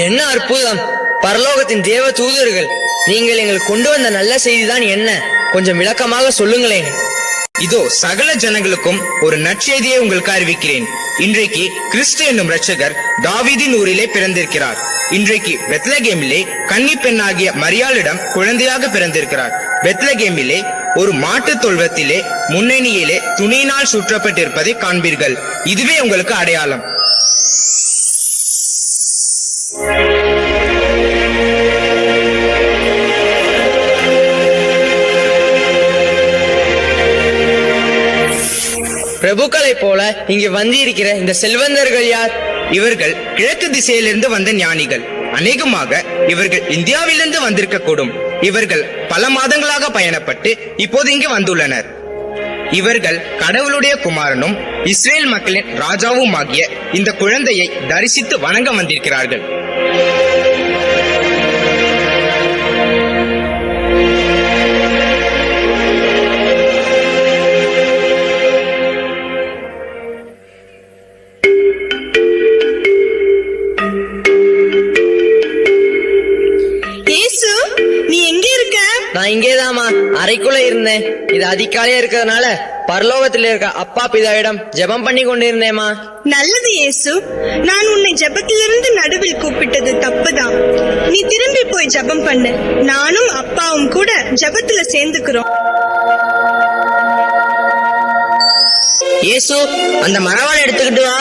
என்ன அற்புதம்! பரலோகத்தின் தேவ தூதர்கள், நீங்கள் எங்களுக்கு கொண்டு வந்த நல்ல செய்திதான் என்ன? கொஞ்சம் விளக்கமாக சொல்லுங்களேன். இதோ சகல ஜனங்களுக்கும் ஒரு நற்செய்தியை உங்களுக்கு அறிவிக்கிறேன். இன்றைக்கு கிறிஸ்து என்னும் இரட்சகர் தாவீதின் ஊரிலே பிறந்திருக்கிறார். இன்றைக்கு பெத்லகேமிலே கன்னி பெண்ணாகிய மரியாளிடம் குழந்தையாக பிறந்திருக்கிறார். பெத்லகேமிலே ஒரு மாட்டு தொழுவத்திலே முன்னணியிலே துணியினால் சுற்றப்பட்டிருப்பதை காண்பீர்கள். இதுவே உங்களுக்கு அடையாளம். பிரபுக்களை போல இங்கு வந்திருக்கிற இந்த செல்வந்தர்கள் யார்? இவர்கள் கிழக்கு திசையிலிருந்து வந்த ஞானிகள். அநேகமாக இவர்கள் இந்தியாவிலிருந்து வந்திருக்க கூடும். இவர்கள் பல மாதங்களாக பயணப்பட்டு இப்போது இங்கு வந்துள்ளனர். இவர்கள் கடவுளுடைய குமாரனும் இஸ்ரேல் மக்களின் ராஜாவும் ஆகிய இந்த குழந்தையை தரிசித்து வணங்க வந்திருக்கிறார்கள். நான் இங்கேதாமா அறைக்குள்ள இருந்தேன். இது அதிகாலையா இருக்கிறதுனால பரலோகத்தில் இருக்க அப்பா பிதாவிடம் ஜெபம் பண்ணி கொண்டிருந்தேமா. நல்லது இயேசு, நான் உன்னை ஜெபத்திலிருந்து நடுவில் கூப்பிட்டது தப்புதான். நீ திரும்பி போய் ஜெபம் பண்ணு. நானும் அப்பாவும் கூட ஜெபத்துல சேர்ந்துக்கிறோம். இயேசு, அந்த மரவாளை எடுத்துக்கிட்டு வா.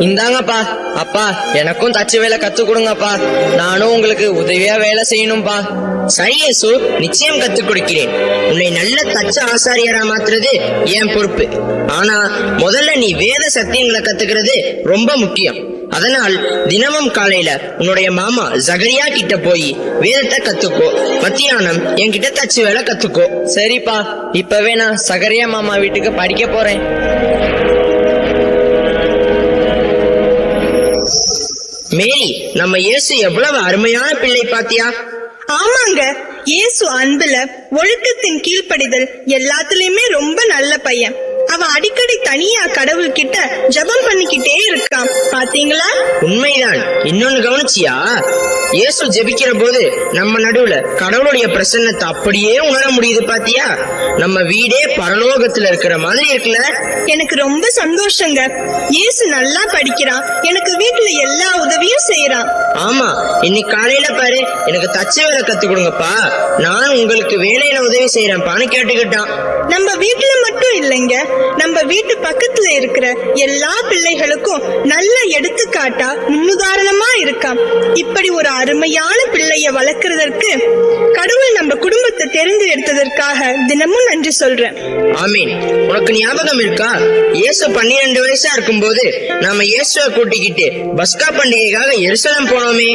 இந்தாங்கப்பா. அப்பா, எனக்கும் தச்சு வேலை கத்து கொடுங்கப்பா. நானும் உங்களுக்கு உதவியா வேலை செய்யணும்பா. சரி இயேசு, நிச்சயம் கத்துக் கொடுக்கிறேன். உன்னை நல்ல தச்ச ஆசாரியரா மாத்துறது என் பொறுப்பு. ஆனா முதல்ல நீ வேத சத்தியங்களை கத்துக்கிறது ரொம்ப முக்கியம். அதனால் தினமும் காலையில உன்னுடைய மாமா ஜகரியா கிட்ட போய் வேதத்தை கத்துக்கோ. மத்தியானம் என்கிட்ட தச்சு வேலை கத்துக்கோ. சரிப்பா, இப்பவே நான் சகரியா மாமா வீட்டுக்கு படிக்க போறேன். மேரி, நம்ம இயேசு எவ்வளவு அருமையான பிள்ளை பாத்தியா? ஆமாங்க, இயேசு அன்புல, ஒழுக்கத்தின் கீழ்ப்படிதல் எல்லாத்துலயுமே ரொம்ப நல்ல பையன். அவன் அடிக்கடி தனியா கடவுள் கிட்ட ஜெபம் பண்ணிக்கிட்டே இருக்கான். பாத்தீங்களா? உண்மைதான். இன்னொன்னு கவனிச்சியா? இயேசு ஜெபிக்கிற போது நம்ம நடுவுல கடவுளுடைய பிரசன்னத்தை அப்படியே உணர முடியுது. பாத்தியா? நம்ம வீடே பரலோகத்துல இருக்கிற மாதிரி இருக்குல்ல? எனக்கு ரொம்ப சந்தோஷங்க. இயேசு நல்லா படிக்கிறான். எனக்கு வீட்டுல எல்லா உதவியும் செய்யறான். ஆமா, இன்னைக்கு காலையில பாரு, எனக்கு தச்சு வேலை கத்து கொடுங்கப்பா, நான் உங்களுக்கு வேலையில உதவி செய்யறேன்பான்னு கேட்டுக்கிட்டான். நம்ம வீட்டுல மட்டும் இல்லைங்க, நம்ம வீட்டு பக்கத்துல இருக்கிற எல்லா பிள்ளைகளுக்கும் நல்ல எடுத்துக்காட்டா முன்னுதாரணமா இருக்கான். இப்படி ஒரு அருமையான பிள்ளைய வளர்க்கறதற்கு கடவுள் நம்ம குடும்பத்தை தெரிந்து எடுத்ததற்காக தினமும் நன்றி சொல்றேன். ஆமீன். உனக்கு ஞாபகம் இருக்கா? இயேசு 12 வயசா இருக்கும் போது நாம இயேசுவை கூட்டிக்கிட்டு பஸ்கா பண்டிகைக்காக எருசலேம் போனோமே.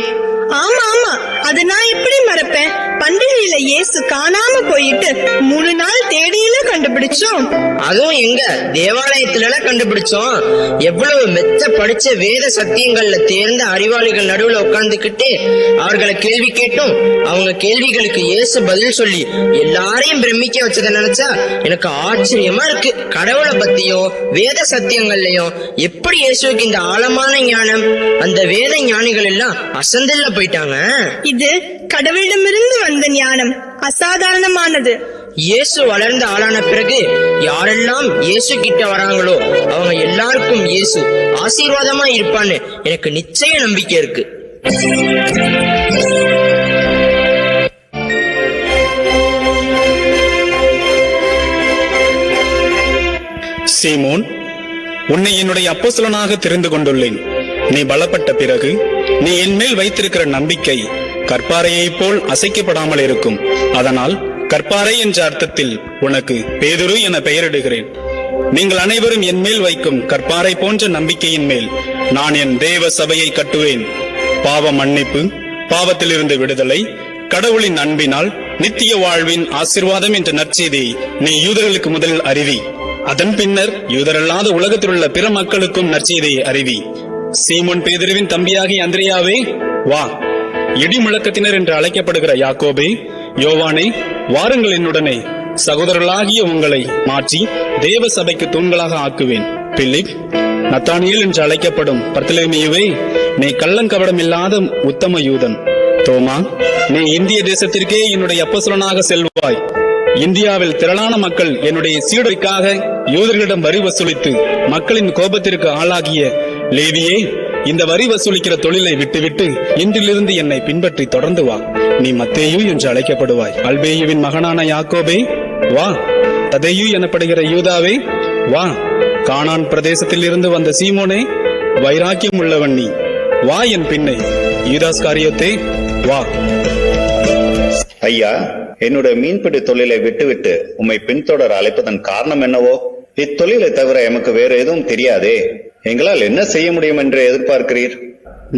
ஆமா ஆமா, அது நான் எப்படி மறப்பேன்? பண்டிகையில இயேசு காணாம போயிட்டு 3 நாள் தேடியில கண்டுபிடிச்சோம். அதுவும் எங்க தேவாலயத்துல கண்டுபிடிச்சோம். எவ்வளவு மெச்ச படிச்ச வேத சத்தியங்கள்ல தேர்ந்த அறிவாளிகள் நடுவுல உட்கார்ந்துகிட்டு அவர்களை கேள்வி கேட்டும் அவங்க கேள்விகளுக்கு இயேசு பதில் சொல்லி எல்லாரையும் பிரமிக்க வச்சதை நினைச்சா எனக்கு ஆச்சரியமா இருக்கு. கடவுளை பத்தியும் வேத சத்தியங்கள்லயும் எப்படி இயேசுக்கு இந்த ஆழமான ஞானம்? அந்த வேத ஞானிகள் எல்லாம் அசந்தல்ல போயிட்டாங்க. இது கடவுளிடமிருந்து வந்த ஞானம், அசாதாரணமானது. இயேசு வளர்ந்த ஆளான பிறகு யாரெல்லாம் இயேசு கிட்ட வராங்களோ அவங்க எல்லாருக்கும் இயேசு ஆசீர்வாதமா இருப்பான்னு எனக்கு நிச்சய நம்பிக்கை இருக்கு. சீமோன், உன்னை என்னுடைய அப்போஸ்தலனாக தெரிந்து கொண்டுள்ளேன். நீ பலப்பட்ட பிறகு நீ என் மேல் வைத்திருக்கிற நம்பிக்கை கற்பாறையை போல் அசைக்கப்படாமல் இருக்கும். அதனால் கற்பாறை என்ற அர்த்தத்தில் உனக்கு பேதுரு என பெயரிடுகிறேன். நீங்கள் அனைவரும் என் மேல் வைக்கும் கற்பாறை போன்ற நம்பிக்கையின் மேல் நான் என் தேவ சபையை கட்டுவேன். பாவ மன்னிப்பு, பாவத்திலிருந்து விடுதலை, கடவுளின் அன்பினால் நித்திய வாழ்வின் ஆசீர்வாதம் என்ற நற்செய்தியை நீ யூதர்களுக்கு முதலில் அறிவி. அதன் பின்னர் யூதரல்லாத உலகத்தில் உள்ள பிற மக்களுக்கும் நற்செய்தியை அறிவி. சீமோன் பேதுருவின் தம்பியாகி அந்திரேயாவே, வா. இடி முழக்கத்தினர் என்று அழைக்கப்படுகிற யாக்கோபே, யோவானே, வாருங்கள் என்னுடனே. சகோதரர்களாகிய உங்களை மாற்றி தேவ சபைக்கு தூண்களாக ஆக்குவேன். பிலிப், நத்தானியேல் என்று அழைக்கப்படும் பர்த்தலமேயுவே, நீ கள்ளங்கபடம் இல்லாத உத்தம யூதன். தோமா, நீ இந்திய தேசத்திற்கே என்னுடைய அப்போஸ்தலனாக செல்வாய். இந்தியாவில் திரளான மக்கள் என்னுடைய சீடருக்காக யூதர்களிடம் வரி வசூலித்து மக்களின் கோபத்திற்கு ஆளாகிய லேவியே, இந்த வரி வசூலிக்கிற தொழிலை விட்டுவிட்டு இன்றிலிருந்து என்னை பின்பற்றி தொடர்ந்து வா. நீ மத்தேயு என்று அழைக்கப்படுவாய். அல்பேயுவின் மகனான யாக்கோபே வா. ததேயு எனப்படுகிற யூதாவே வா. கானான் பிரதேசத்தில் இருந்து வந்த சீமோனே, வைராக்கியம் உள்ளவன் நீ வா என் பின்னே. யூதாஸ்காரியோத்தே வா. ஐயா, என்னுடைய மீன்பிடி தொழிலை விட்டுவிட்டு உம்மை பின்தொடர அழைப்பதன் காரணம் என்னவோ? இத்தொழிலை தவிர எமக்கு வேற எதுவும் தெரியாதே. எங்களால் என்ன செய்ய முடியும் என்று எதிர்பார்க்கிறீர்?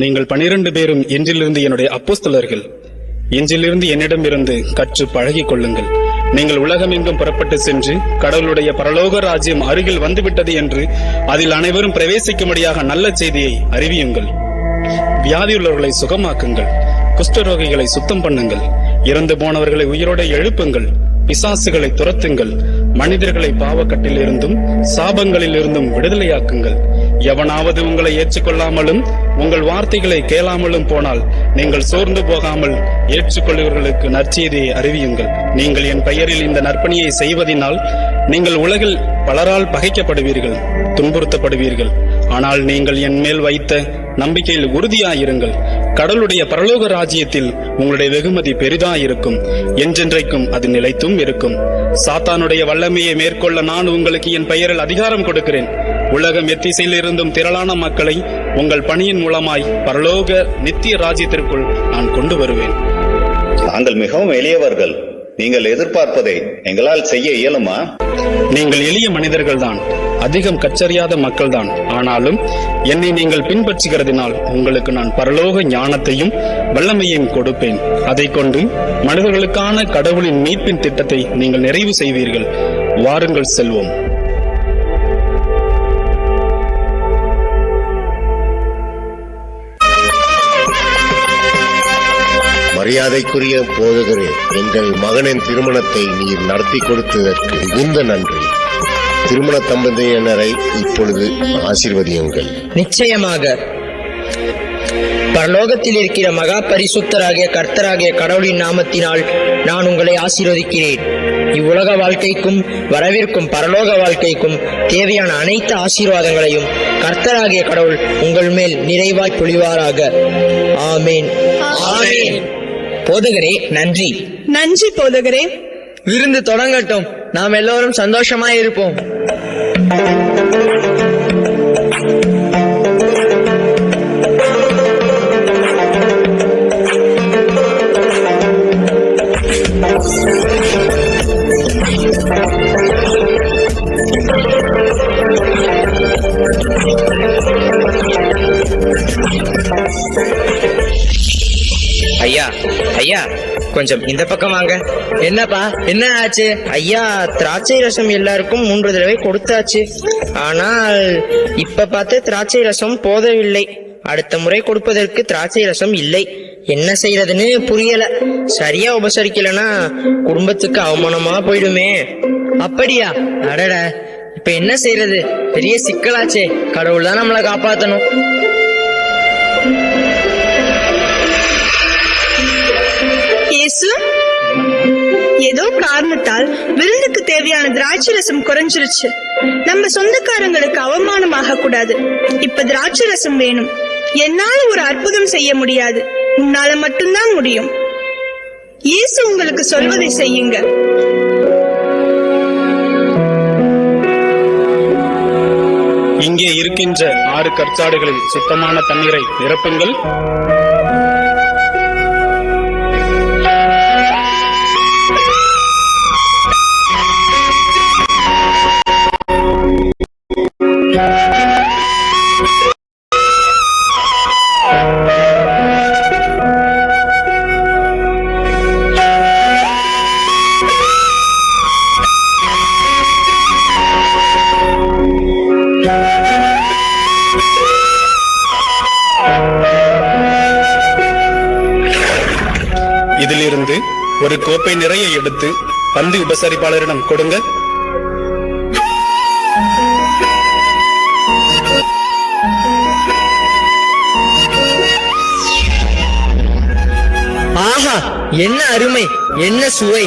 நீங்கள் 12 பேரும் இன்றிலிருந்து என்னுடைய அப்போஸ்தலர்கள். இன்றிலிருந்து என்னிடமிருந்து கற்று பழகிக் கொள்ளுங்கள். நீங்கள் உலகம் எங்கும் புறப்பட்டு சென்று கடவுளுடைய பரலோக ராஜ்யம் அருகில் வந்துவிட்டது என்று அதில் அனைவரும் பிரவேசிக்கும்படியாக நல்ல செய்தியை அறிவியுங்கள். வியாதியுள்ளவர்களை சுகமாக்குங்கள். குஷ்டரோகிகளை சுத்தம் பண்ணுங்கள். இறந்து போனவர்களை உயிரோடு எழுப்புங்கள். பிசாசுகளை துரத்துங்கள். மனிதர்களை பாவக்கட்டில் இருந்தும் சாபங்களில் இருந்தும் விடுதலையாக்குங்கள். எவனாவது உங்களை ஏற்றுக்கொள்ளாமலும் உங்கள் வார்த்தைகளை கேளாமலும் போனால் நீங்கள் சோர்ந்து போகாமல் ஏற்றுக்கொள்ளுவர்களுக்கு நற்செய்தியை அறிவியுங்கள். நீங்கள் என் பெயரில் இந்த நற்பணியை செய்வதினால் நீங்கள் உலகில் பலரால் பகைக்கப்படுவீர்கள், துன்புறுத்தப்படுவீர்கள். ஆனால் நீங்கள் என் மேல் வைத்த நம்பிக்கையில் உறுதியாயிருங்கள். கடவுளுடைய பரலோக ராஜ்யத்தில் உங்களுடைய வெகுமதி பெரிதாயிருக்கும். என்றென்றைக்கும் அது நிலைத்தும் இருக்கும். சாத்தானுடைய வல்லமையை மேற்கொள்ள நான் உங்களுக்கு என் பெயரில் அதிகாரம் கொடுக்கிறேன். உலகம் எத்திசையில் இருந்தும் திரளான மக்களை உங்கள் பணியின் மூலமாய் பரலோக நித்திய ராஜ்யத்திற்குள் நான் கொண்டு வருவேன். நாங்கள் மிகவும் எளியவர்கள். நீங்கள் எதிர்பார்ப்பதை எங்களால் செய்ய இயலுமா? நீங்கள் எளிய மனிதர்கள் தான், அதிகம் கற்றறியாத மக்கள் தான். ஆனாலும் என்னை நீங்கள் பின்பற்றுகிறதினால் உங்களுக்கு நான் பரலோக ஞானத்தையும் வல்லமையையும் கொடுப்பேன். அதை கொண்டு மனிதர்களுக்கான கடவுளின் மீட்பின் திட்டத்தை நீங்கள் நிறைவு செய்வீர்கள். வாருங்கள் செல்வோம். மரியாதைக்குரிய போதகரே, எங்கள் மகனின் திருமணத்தை நீர் நடத்தி கொடுத்ததற்கு மிகுந்த நன்றி. திருமண தம்பதியினரை இப்பொழுது ஆசீர்வதியுங்கள். நிச்சயமாக. பரலோகத்தில் இருக்கிற மகா பரிசுத்தராகிய கர்த்தராகிய கடவுளின் நாமத்தினால் நான் உங்களை ஆசீர்வதிக்கிறேன். இவ்வுலக வாழ்க்கைக்கும் வரவிருக்கும் பரலோக வாழ்க்கைக்கும் தேவையான அனைத்து ஆசீர்வாதங்களையும் கர்த்தராகிய கடவுள் உங்கள் மேல் நிறைவாய் பொழிவாராக. ஆமேன். ஆமேன். போதகரே, நன்றி. நன்றி போதகரே. விருந்து தொடங்கட்டும். நாம் எல்லோரும் சந்தோஷமாய் இருப்போம். ஐயா, ஐயா, கொஞ்சம் இந்த பக்கம் வாங்க. என்னப்பா, என்ன ஆச்சு? ஐயா, திராட்சை ரசம் எல்லாருக்கும் 3 தடவை கொடுத்தாச்சு. ஆனால் இப்ப பார்த்து திராட்சை ரசம் போதவில்லை. அடுத்த முறை கொடுப்பதற்கு திராட்சை ரசம் இல்லை. என்ன செய்யறதுன்னு புரியல. சரியா உபசரிக்கலனா குடும்பத்துக்கு அவமானமா போயிடுமே. அப்படியா? அடட, இப்ப என்ன செய்யறது? பெரிய சிக்கலாச்சே. கடவுள் தான் நம்மளை காப்பாத்தணும். இயேசு, ஏதோ காரணத்தால் விருந்துக்கு தேவையான திராட்சை ரசம் குறைஞ்சிருச்சு. நம்ம சொந்தக்காரங்களுக்கு அவமானமாக கூடாது. இப்ப திராட்சை ரசம் வேணும். என்னால ஒரு அற்புதம் செய்ய முடியாது, உன்னால மட்டும்தான் முடியும். இயேசு உங்களுக்கு சொல்வதை செய்யுங்க. இங்கே இருக்கின்ற 6 கற்சாடுகளில் சுத்தமான தண்ணீரை நிரப்புங்கள். இதிலிருந்து ஒரு கோப்பை நிறைய எடுத்து பந்தி உபசரிப்பாளரிடம் கொடுங்க. என்ன அருமை, என்ன சுவை!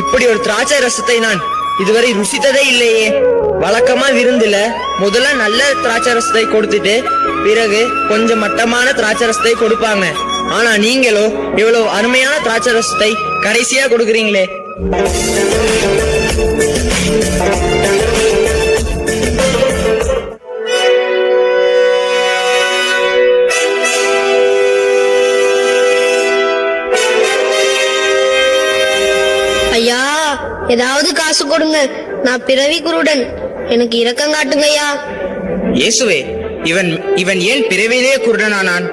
இப்படி ஒரு திராட்சை ரசத்தை நான் இதுவரை ருசித்ததே இல்லையே. வழக்கமா விருந்துல முதல்ல நல்ல திராட்சை ரசத்தை கொடுத்துட்டு பிறகு கொஞ்சம் மட்டமான திராட்சை ரசத்தை கொடுப்பாங்க. ஆனா நீங்களோ இவ்வளவு அருமையான திராட்சை ரசத்தை கடைசியா கொடுக்குறீங்களே. ஐயா, ஏதாவது காசு கொடுங்க. நான் பிறவி குருடன், எனக்கு இரக்கம் காட்டுங்க ஐயா. இயேசுவே, இவன் ஏன் பிறவிலே குருடனானான்?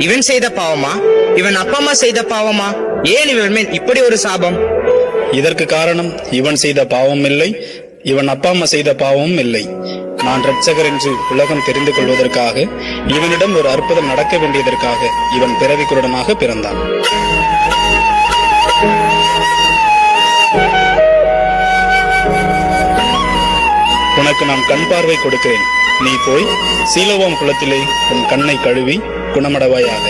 இவன் செய்த பாவமா? இவன் அப்பா அம்மா செய்த பாவமா? ஏன் இவன் மேல் இப்படி ஒரு சாபம்? இதற்கு காரணம் இவன் செய்த பாவம் இல்லை, இவன் அப்பா அம்மா செய்த பாவமும் இல்லை. நான் இரட்சகர் என்று உலகம் தெரிந்து கொள்வதற்காக, இவனிடம் ஒரு அற்புதம் நடக்க வேண்டியதற்காக இவன் பிறவி குருடனாக பிறந்தான். உனக்கு நான் கண் பார்வை கொடுக்கிறேன். நீ போய் சீலோவாம் குளத்திலே உன் கண்ணை கழுவி குணமடைவாயாக.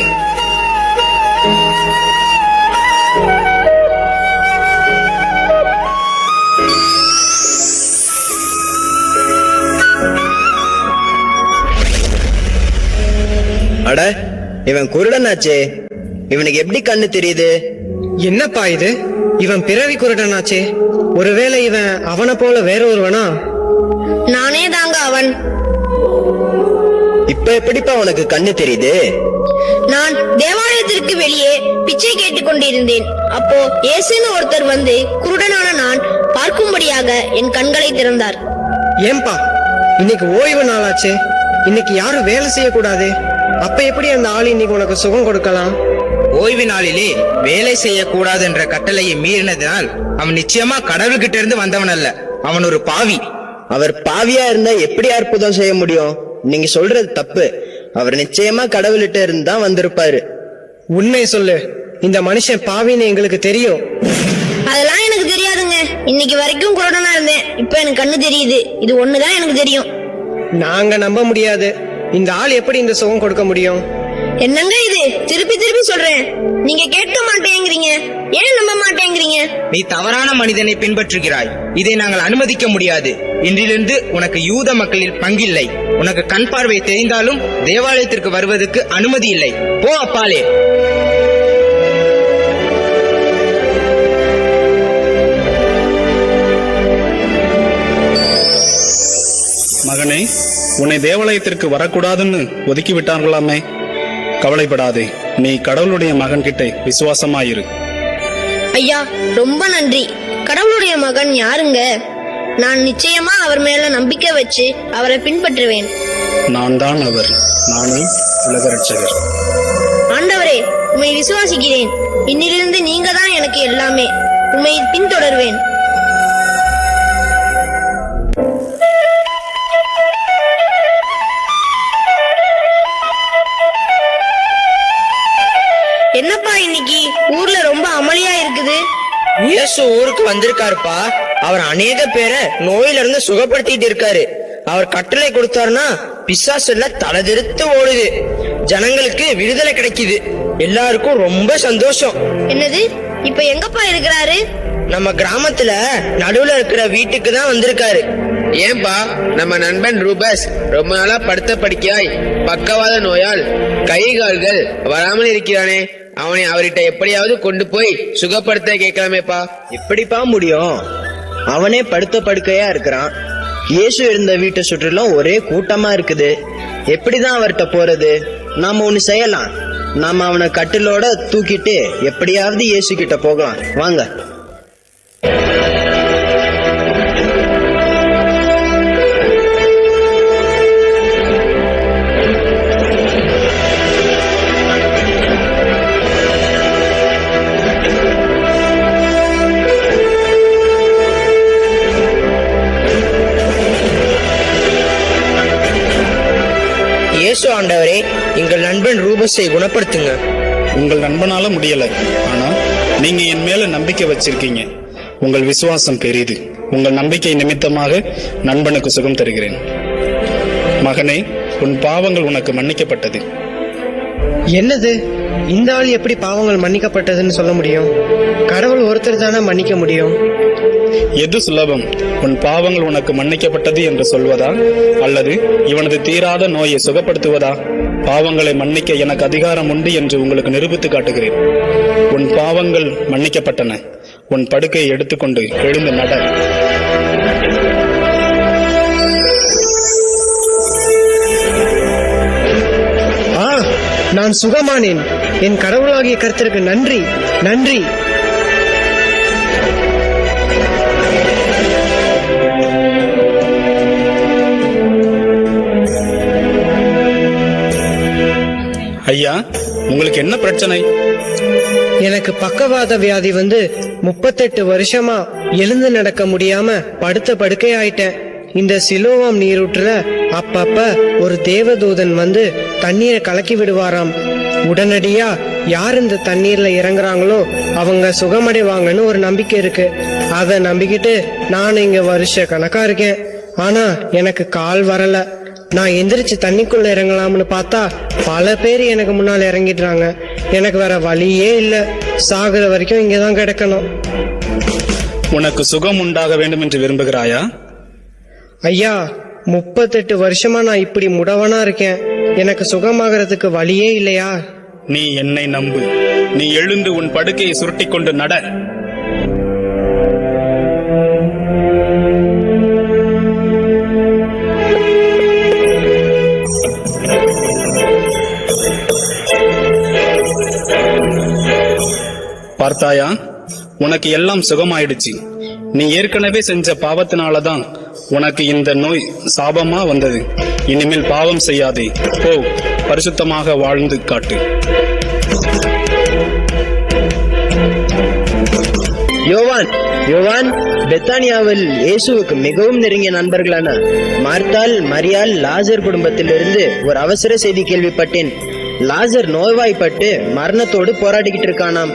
அட, இவன் குருடனாச்சே, இவனுக்கு எப்படி கண்ணு தெரியுது? என்னப்பா இது? இவன் பிறவி குருடனாச்சே. ஒருவேளை இவன் அவனை போல வேற ஒருவனா? நானே தாங்க அவன். இப்ப எப்படிப்பா உனக்கு கண்ணு தெரியுது? நான் தேவாலயத்திற்கு வெளியே பிச்சை கேட்டுக் கொண்டிருந்தேன். அப்போ இயேசுன்னு ஒருத்தர் வந்து குருடனான நான் பார்க்கும்படியாக என் கண்களை திறந்தார். ஏன்பா, இன்னைக்கு ஓய்வு நாளாச்சே, இன்னைக்கு யாரும் வேலை செய்யக்கூடாது. அப்ப எப்படி அந்த ஆள் இன்னைக்கு உனக்கு சுகம் கொடுக்கலாம்? ஓய்வு நாளிலே வேலை செய்யக்கூடாது என்ற கட்டளையை மீறினதினால் அவன் நிச்சயமா கடவுள்கிட்ட இருந்து வந்தவன் அல்ல, அவன் ஒரு பாவி. அவர் பாவியா இருந்தா எப்படி அற்புதம் செய்ய முடியும்? நீங்க சொல்றது தப்பு. அவர் நிச்சயமா கடவுள்கிட்ட இருந்து தான் வந்திருப்பாரு. உண்மை சொல்லு, இந்த மனுஷன் பாவின்னு எங்களுக்கு தெரியும். அதெல்லாம் எனக்கு தெரியாதுங்க. இன்னைக்கு வரைக்கும் குருடனா இருந்தேன், இப்ப எனக்கு கண்ணு தெரியுது. இது ஒண்ணுதான் எனக்கு தெரியும். நாங்க நம்ப முடியாது. இந்த ஆள் எப்படி இந்த சுகம் கொடுக்க முடியும்? என்னங்க இது? திருப்பி திருப்பி சொல்றேன், நீங்க கேட்க மாட்டேங்கிறீங்க. ஏன் நம்ப மாட்டேங்கிறீங்க? நீ தவறான மனிதனை பின்பற்றுகிறாய். இதை நாங்கள் அனுமதிக்க முடியாது. இன்றிலிருந்து உனக்கு யூத மக்களில் பங்கில்லை. உனக்கு கண் பார்வை தெரிந்தாலும் தேவாலயத்திற்கு வருவதற்கு அனுமதி இல்லை. போ அப்பாலே. மகனே, உன்னை தேவாலயத்திற்கு வரக்கூடாதுன்னு ஒதுக்கி விட்டார்களாமே. கவலைப்படாதே, நீ கடவுளுடைய மகன் கிட்ட விசுவாசமாயிரு. ஐயா, ரொம்ப நன்றி. கடவுளுடைய மகன் யாருங்க? நான் நிச்சயமா அவர் மேல நம்பிக்கை வச்சு அவரை பின்பற்றுவேன். நான் தான் அவர். நானே உலக இரட்சகர். ஆண்டவரே, உம்மை விசுவாசிக்கிறேன். இன்னிலிருந்து நீங்க தான் எனக்கு எல்லாமே. உம்மை பின்தொடர்வேன். என்னப்பா இன்னைக்கு ஊர்ல ரொம்ப அமளியா இருக்குது? இயேசு ஊருக்கு வந்திருக்காருப்பா. அவர் அநேக பேரை நோயில இருந்து சுகப்படுத்திட்டு இருக்காரு. அவர் கட்டளை கொடுத்தாருன்னா பிசாசு எல்லாம் தலைதிருத்து ஓடுது. ஜனங்களுக்கு விடுதலை கிடைக்குது. எல்லாருக்கும் ரொம்ப சந்தோஷம். என்னது? இப்ப எங்கப்பா இருக்கிறாரு? நம்ம கிராமத்துல நடுவுல இருக்கிற வீட்டுக்கு தான் வந்திருக்காரு. ஏன்பா, நம்ம நண்பன் ரூபஸ் ரொம்ப நாளா படுத்த படுக்கையாய் பக்கவாத நோயால் கை கால்கள் வராமல் இருக்கிறானே. அவனை அவர்கிட்ட எப்படியாவது கொண்டு போய் சுகப்படுத்த கேட்கலாமேப்பா. எப்படிப்பா முடியும்? அவனே படுத்த படுக்கையா இருக்கிறான். இயேசு இருந்த வீட்டை சுற்றிலும் ஒரே கூட்டமா இருக்குது. எப்படிதான் அவர்கிட்ட போறது? நாம ஒண்ணு செய்யலாம். நாம அவனை கட்டிலோட தூக்கிட்டு எப்படியாவது இயேசு கிட்ட போகலாம். வாங்க. இயேசு ஆண்டவரே, எங்கள் நண்பன் ரூபஸை குணப்படுத்துங்க. உங்கள் நண்பனால முடியல, ஆனா நீங்க என் மேல நம்பிக்கை வச்சிருக்கீங்க. உங்கள் விசுவாசம் பெரிது. உங்கள் நம்பிக்கை நிமித்தமாக நண்பனுக்கு சுகம் தருகிறேன். மகனே, உன் பாவங்கள் உனக்கு மன்னிக்கப்பட்டது. என்னது? இந்த ஆள் எப்படி பாவங்கள் மன்னிக்கப்பட்டதுன்னு சொல்ல முடியும்? கடவுள் ஒருத்தர் தானே மன்னிக்க முடியும். எது சுலபம், உன் பாவங்கள் உனக்கு மன்னிக்கப்பட்டது என்று சொல்வதா, அல்லது இவனது தீராத நோயை சுகப்படுத்துவதா? பாவங்களை மன்னிக்க எனக்கு அதிகாரம் உண்டு என்று உங்களுக்கு நிரூபித்து காட்டுகிறேன். உன் பாவங்கள் மன்னிக்கப்பட்டன. உன் படுக்கையை எடுத்துக்கொண்டு எழுந்து நட. நான் சுகமானேன். என் கடவுளாகிய கர்த்தருக்கு நன்றி, நன்றி. ஐயா, உங்களுக்கு என்ன பிரச்சனை? எனக்கு பக்கவாத வியாதி 38 வருஷமா எழுந்து நடக்க முடியாம படுத்த படுக்கை ஆயிட்டேன். இந்த சிலோவாம் நீரூற்றுல அப்பப்ப ஒரு தேவதூதன் தண்ணீரை கலக்கி விடுவாராம். உடனடியா யார் இந்த தண்ணீர்ல இறங்குறாங்களோ அவங்க சுகமடைவாங்கன்னு ஒரு நம்பிக்கை இருக்கு. அத நம்பிக்கிட்டு நான் இங்க வருஷ கணக்கா இருக்கேன். ஆனா எனக்கு கால் வரல. நான் எந்திரிச்சு தண்ணிக்குள்ள இறங்கலாம்னு பார்த்தா பல பேர் எனக்கு முன்னால இறங்கிடுறாங்க. எனக்கு வேற வழியே இல்ல. சாகுற வரைக்கும் இங்கதான் கிடக்கணும். உனக்கு சுகம் உண்டாக வேண்டும் என்று விரும்புகிறாயா? ஐயா, 38 வருஷமா நான் இப்படி முடவனா இருக்கேன். எனக்கு சுகமாகறதுக்கு வழியே இல்லையா? நீ என்னை நம்பு. நீ எழுந்து உன் படுக்கையை சுருட்டிக் கொண்டு நட. பார்த்தாயா, உனக்கு எல்லாம் சுகமாயிடுச்சு. நீ ஏற்கனவே செஞ்ச பாவத்தினாலதான் உனக்கு இந்த நோய் சாபமா வந்தது. இனிமேல் பாவம் செய்யாதே. போ, பரிசுத்தமாக வாழ்ந்து காட்டு. யோவான் பெத்தானியாவில் இயேசுவுக்கு மிகவும் நெருங்கிய நண்பர்களான மார்த்தாள், மரியாள், லாசர் குடும்பத்திலிருந்து ஒரு அவசர செய்தி கேள்விப்பட்டேன். லாசர் நோய்வாய்ப்பட்டு மரணத்தோடு போராடிக்கிட்டு இருக்கானாம்.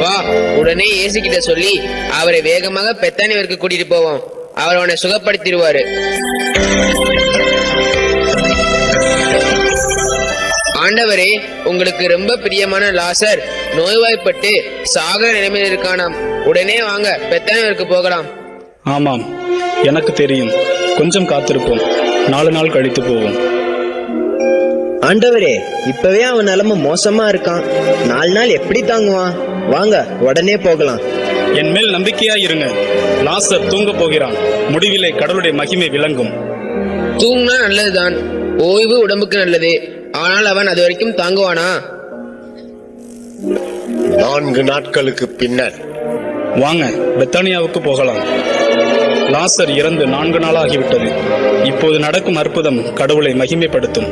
வா, உடனே இயேசு கிட்ட சொல்லி அவரை வேகமாக பெத்தானியாவிற்கு கூட்டிட்டு போவோம். அவர் அவனை சுகப்படுத்திடுவாரு. ஆண்டவரே, உங்களுக்கு ரொம்ப பிரியமான லாசர் நோய்வாய்ப்பட்டு சாகர நிலைமையில் இருக்கானாம். உடனே வாங்க, பெத்தானியாவிற்கு போகலாம். ஆமாம், எனக்கு தெரியும். கொஞ்சம் காத்திருப்போம். 4 நாள் கழித்து போவோம். ஆண்டவரே, இப்பவே அவன் நிலைமை மோசமா இருக்கான். 4 நாள் எப்படி தாங்குவான்? வாங்க, உடனே போகலாம். என் மேல் நம்பிக்கையா இருங்க. லாசர் தூங்க போகிறான். முடிவிலே கடவுளுடைய மகிமை விளங்கும். தூங்கினா நல்லதுதான், ஓய்வு உடம்புக்கு நல்லது. ஆனால் அவன் அது வரைக்கும் தாங்குவானா? 4 நாட்களுக்கு பின்னர் வாங்க, பெத்தானியாவுக்கு போகலாம். லாசர் இறந்து 4 நாளாகிவிட்டது. இப்போது நடக்கும் அற்புதம் கடவுளை மகிமைப்படுத்தும்.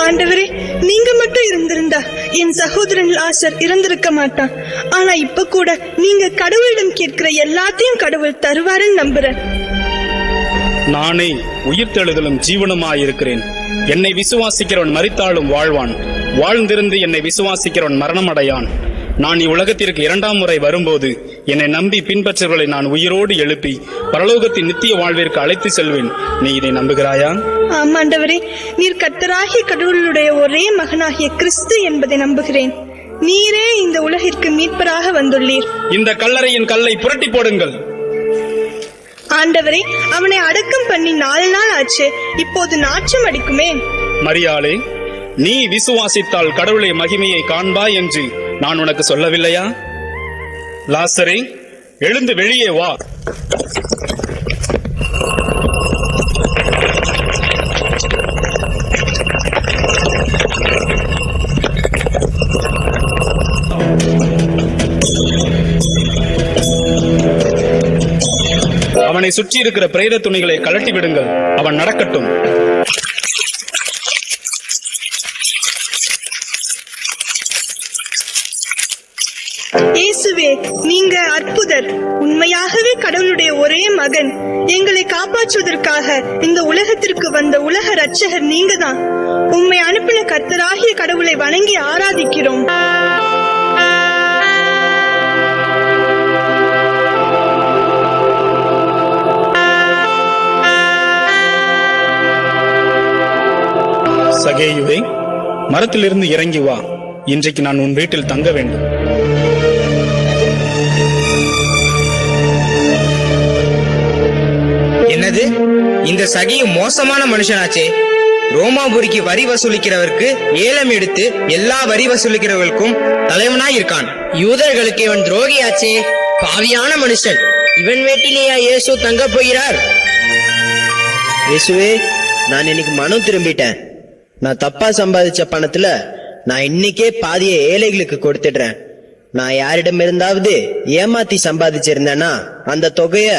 ஆண்டவரே, நீங்க மட்டும் இருந்திருந்தா என் சகோதரன் லாசர் இறந்திருக்க மாட்டான். ஆனா இப்ப கூட நீங்க கடவுளிடம் கேட்கிற எல்லாத்தையும் கடவுள் தருவாருன்னு நம்புறேன். நானே உயிர்த்தெழுதலும் ஜீவனுமாயிருக்கிறேன். என்னை விசுவாசிக்கிறவன் மரித்தாலும் வாழ்வான். வாழ்ந்திருந்து என்னை விசுவாசிக்கிறவன் மரணம் அடையான். நான் இவ்வுலகத்திற்கு 2ஆம் முறை வரும்போது என்னை நம்பி பின்பற்றவர்களை நான் உயிரோடு எழுப்பி பரலோகத்தின் நித்திய வாழ்விற்கு அழைத்து செல்வேன். நீ இதை நம்புகிறாயா? ஆமாண்டவரே, நீர் கர்த்தராகிய கடவுளுடைய ஒரே மகனாகிய கிறிஸ்து என்பதை நம்புகிறேன். நீரே இந்த உலகிற்கு மீட்பராக வந்துள்ளீர். இந்த கல்லறையின் கல்லை புரட்டி போடுங்கள். ஆண்டவரே, அவனை அடக்கம் பண்ணி 4 நாள் ஆச்சு. இப்போது நாச்சம் அடிக்குமே. மரியாளே, நீ விசுவாசித்தால் கடவுளை மகிமையை காண்பாய் என்று நான் உனக்கு சொல்லவில்லையா? லாசரே, எழுந்து வெளியே வா. அவனை சுற்றி இருக்கிற பிரேத துணிகளை கழட்டி விடுங்கள். அவன் நடக்கட்டும். இயேசுவே, நீங்க அற்புதர். உண்மையாகவே கடவுளுடைய ஒரே மகன். எங்களை காப்பாற்றுவதற்காக இந்த உலகத்திற்கு வந்த உலக இரட்சகர் நீங்கதான். உம்மை அனுப்பின கர்த்தராகிய கடவுளை வணங்கி ஆராதிக்கிறோம். சகேயுவே, மரத்திலிருந்து இறங்கி வா. இன்றைக்கு நான் உன் வீட்டில் தங்க வேண்டும். என்னது, இந்த சகியும் மோசமான மனுஷனாச்சே. ரோமாபுரிக்கு வரி வசூலிக்கிறவருக்கு ஏலம் எடுத்து எல்லா வரி வசூலிக்கிறவர்களுக்கும் தலைவனாய் இருக்கான். யூதர்களுக்கு இவன் துரோகியாச்சே, பாவியான மனுஷன். இவன் வீட்டிலேயா இயேசு தங்க போகிறார்? இயேசுவே, நான் இன்னைக்கு மனம் திரும்பிட்டேன். நான் தப்பா சம்பாதிச்ச பணத்துல நான் இன்னைக்கே பாதியை ஏழைகளுக்கு கொடுத்துடுறேன். நான் யாரிடம் இருந்தாவது ஏமாத்தி சம்பாதிச்சிருந்தேன்னா அந்த தொகைய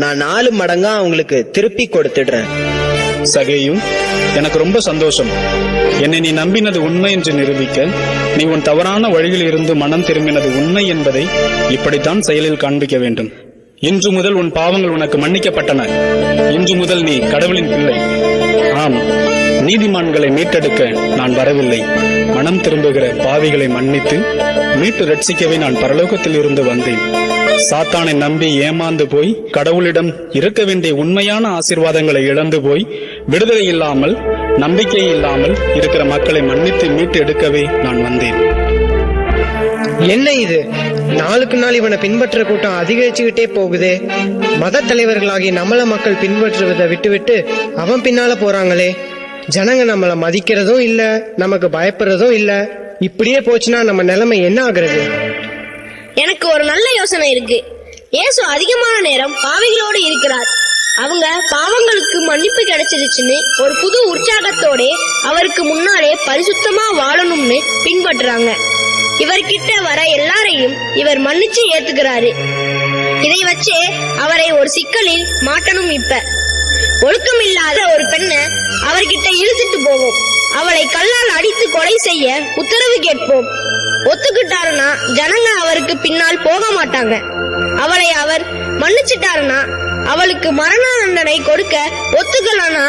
நான் 4 மடங்கா அவங்களுக்கு திருப்பி கொடுத்துடுறேன். சகேயு, எனக்கு ரொம்ப சந்தோஷம். என்னை நீ நம்பினது உண்மை என்று நிரூபிக்க நீ உன் தவறான வழியில் இருந்து மனம் திரும்பினது உண்மை என்பதை இப்படித்தான் செயலில் காண்பிக்க வேண்டும். இன்று முதல் உன் பாவங்கள் உனக்கு மன்னிக்கப்பட்டன. இன்று முதல் நீ கடவுளின் பிள்ளை. ஆம், நீதிமான்களை மீட்டெடுக்க நான் வரவில்லை, மனம் திரும்புகிற பாவிகளை மன்னித்து மீட்டு ரட்சிக்கவே நான் பரலோகத்தில் இருந்து வந்தேன். சாத்தானை நம்பி ஏமாந்து போய் கடவுளிடம் இருக்க வேண்டிய உண்மையான ஆசீர்வாதங்களை இழந்து போய் விடுதலை இல்லாமல் நம்பிக்கை இல்லாமல் இருக்கிற மக்களை மன்னித்து மீட்டு எடுக்கவே நான் வந்தேன். என்ன இது, நாளுக்கு நாள் இவனை பின்பற்ற கூட்டம் அதிகரிச்சுக்கிட்டே போகுதே. மத தலைவர்களாகிய நம்மள மக்கள் பின்பற்றுவதை விட்டுவிட்டு அவன் பின்னால போறாங்களே. ஜனங்க நம்மள மதிக்கிறதும் இல்ல, நமக்கு பயப்படுறதும் இல்ல. இப்படியே போச்சுன்னா நம்ம நிலைமை என்ன ஆகுறது? எனக்கு ஒரு நல்ல யோசனை இருக்கு. இயேசு அதிகமான நேரம் பாவிகளோடு இருக்கிறார். அவங்க பாவங்களுக்கு மன்னிப்பு கிடைச்சிருச்சுன்னு ஒரு புது உற்சாகத்தோட அவருக்கு முன்னாலே பரிசுத்தமா வாழணும்னு பின்பற்றுறாங்க. இவர்கிட்ட வர எல்லாரையும் இவர் மன்னிச்சு ஏத்துக்கிறாரு. இதை வச்சே அவரை ஒரு சிக்கலில் மாட்டணும். இப்ப ஒழுக்கம் இல்லாத ஒரு பெண்ணை அவர்கிட்ட இழுத்துட்டு போவோம். அவளை கல்லால் அடித்து கொலை செய்ய உத்தரவு கேட்போம். ஒத்துக்கிட்டாருன்னா ஜனங்க அவருக்கு பின்னால் போக மாட்டாங்க. அவளை அவர் மன்னிச்சிட்டாருன்னா அவளுக்கு மரண தண்டனை கொடுக்க ஒத்துக்கலனா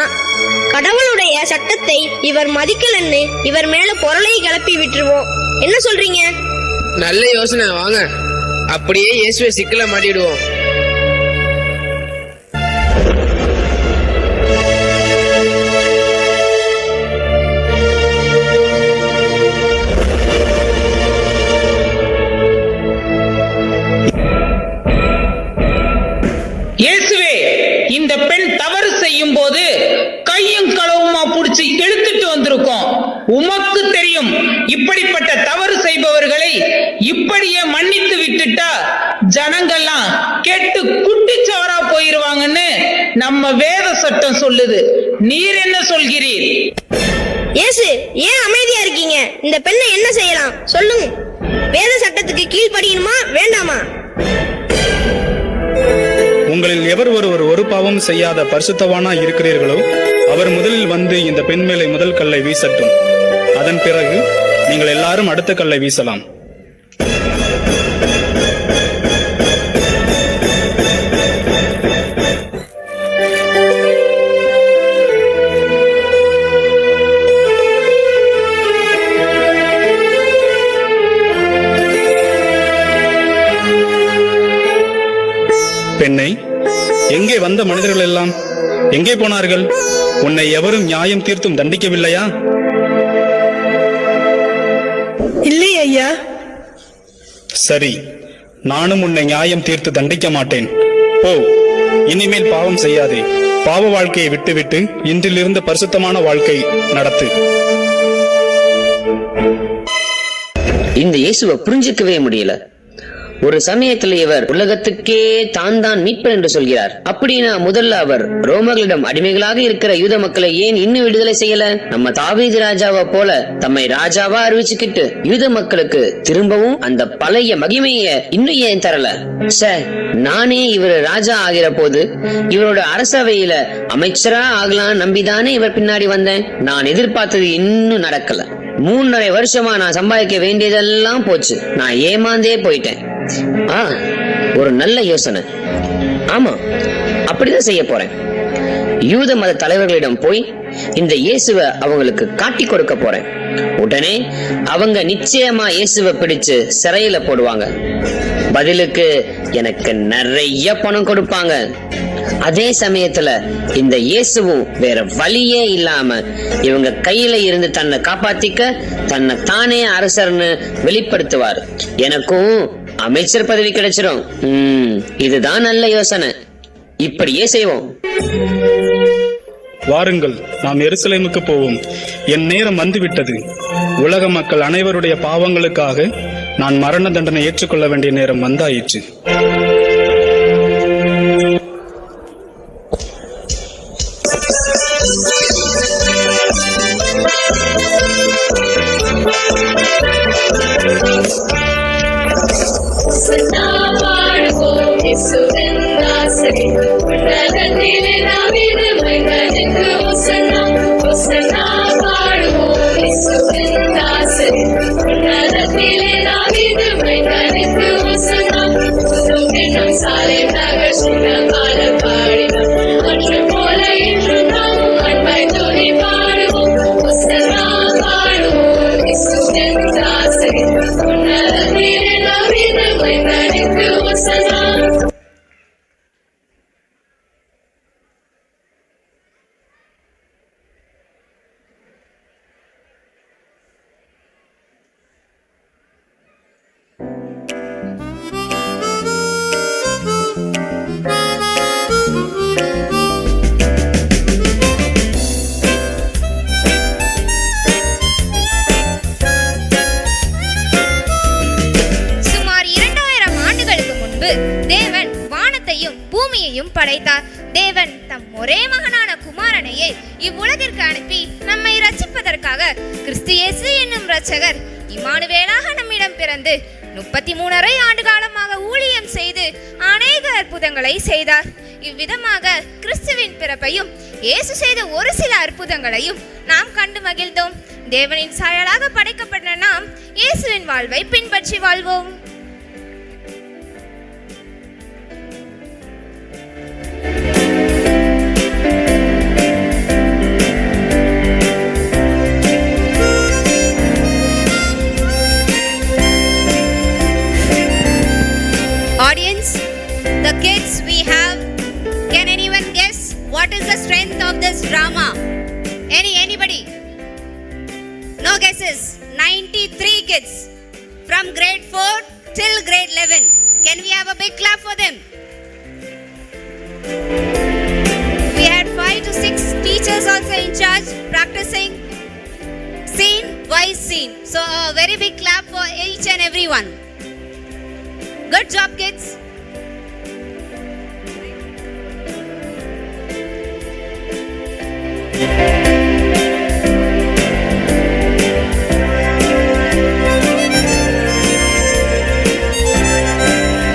கடவுளுடைய சட்டத்தை இவர் மதிக்கலன்னு இவர் மேல பொருளை கிளப்பி விட்டுருவோம். என்ன சொல்றீங்க? நல்ல யோசனை, வாங்க அப்படியே இயேசுவை சிக்கல மாட்டிடுவோம். இயேசுவே, இந்த பெண் தவறு செய்யும் போது கையும் களவுமா புடிச்சு இழுத்துட்டு வந்திருக்கோம். உமக்கு தெரியும், இப்படிப்பட்ட தவறு செய்பவர்களை இப்படியே மன்னித்து விட்டுட்டா ஜனங்கள்லாம் கெட்டு குட்டிச்சவரா போயிருவாங்கன்னு நம்ம வேத சட்டம் சொல்லுது. நீர் என்ன சொல்கிறீர்? இயேசு, ஏன் அமைதியா இருக்கீங்க? இந்த பெண்ணை என்ன செய்யலாம் சொல்லுங்க. வேத சட்டத்துக்கு கீழ்ப்படியணுமா வேண்டாமா? உங்களில் எவர் ஒருவர் ஒரு பாவம் செய்யாத பரிசுத்தவானா இருக்கிறீர்களோ அவர் முதலில் வந்து இந்த பெண் மேலே முதல் கல்லை வீசட்டும். அதன் பிறகு நீங்கள் எல்லாரும் அடுத்த கல்லை வீசலாம். பெண்ணை, எங்கே வந்த மனிதர்கள் எல்லாம் எங்கே போனார்கள்? உன்னை எவரும் நியாயம் தீர்த்தும் தண்டிக்கவில்லையா? இல்லை ஐயா. சரி, நானும் உன்னை நியாயம் தீர்த்து தண்டிக்க மாட்டேன். போ, இனிமேல் பாவம் செய்யாதே. பாவ வாழ்க்கையை விட்டுவிட்டு இன்றிலிருந்து பரிசுத்தமான வாழ்க்கை நடத்து. இந்த இயேசுவை புரிஞ்சிக்கவே முடியல. ஒரு சமயத்துல இவர் உலகத்துக்கே தான் மீட்பர் என்று சொல்கிறார். அப்படின்னா முதல்ல அவர் ரோமர்களிடம் அடிமைகளாக இருக்கிற யூத மக்களை ஏன் இன்னும் விடுதலை செய்யல? நம்ம தாவீது ராஜாவை போல தம்மை ராஜாவா அறிவிச்சுக்கிட்டு யூத மக்களுக்கு திரும்பவும் அந்த பழைய மகிமைய இன்னும் ஏன் தரல? நானே இவர் ராஜா ஆகிற போது இவரோட அரசவையில அமைச்சரா ஆகலாம் நம்பிதானே இவர் பின்னாடி வந்தேன். நான் எதிர்பார்த்தது இன்னும் நடக்கல. 3.5 வருஷமா நான் சம்பாதிக்க வேண்டியதெல்லாம் போச்சு. நான் ஏமாந்தே போயிட்டேன். ஒரு நல்ல யோசனை. ஆமா, அப்படிதான் செய்ய போறேன். யூத மத தலைவர்களிடம் போய் இந்த இயேசுவை அவங்களுக்கு காட்டி கொடுக்க போறேன். உடனே அவங்க நிச்சயமா இயேசுவை பிடிச்சு சிறையில போடுவாங்க. பதிலுக்கு எனக்கு நிறைய பணம் கொடுப்பாங்க. அதே சமயத்துல இந்த இயேசுவும் வேற வழியே இல்லாம இவங்க கையில இருந்து தன்னை காப்பாத்திக்க தன்னை தானே அரசர்னு வெளிப்படுத்துவார். எனக்கும் அமைச்சர் பதவி கிடைச்சிரும். இதுதான் நல்ல யோசனை. இப்படியே செய்வோம். வாருங்கள், நாம் எருசலேமுக்கு போவோம். என் நேரம் வந்துவிட்டது. உலக மக்கள் அனைவருடைய பாவங்களுக்காக நான் மரண தண்டனை ஏற்றுக்கொள்ள வேண்டிய நேரம் வந்தாயிற்று. படைத்தார். தேவன் தம் ஒரே மகனான குமாரனையே இவ்வுலகிற்கு அனுப்பி நம்மை ரட்சிப்பதற்காக கிறிஸ்து இயேசு என்னும் இரட்சகர் இம்மானுவேலாக நம்மிடம் பிறந்து 33 ஆண்டு காலமாக ஊழியம் செய்து அநேக அற்புதங்களை செய்தார். இவ்விதமாக கிறிஸ்துவின் பிறப்பையும் இயேசு செய்த ஒரு சில அற்புதங்களையும் நாம் கண்டு மகிழ்ந்தோம். தேவனின் சாயலாக படைக்கப்பட்ட நாம் இயேசுவின் வாழ்வை பின்பற்றி வாழ்வோம். Audience, the kids we have, can anyone guess what is the strength of this drama? Anybody? No guesses. 93 kids from grade 4 till grade 11. Can we have a big clap for them? We had 5 to 6 teachers also in charge practicing scene by scene. So a very big clap for each and every one. Good job, kids.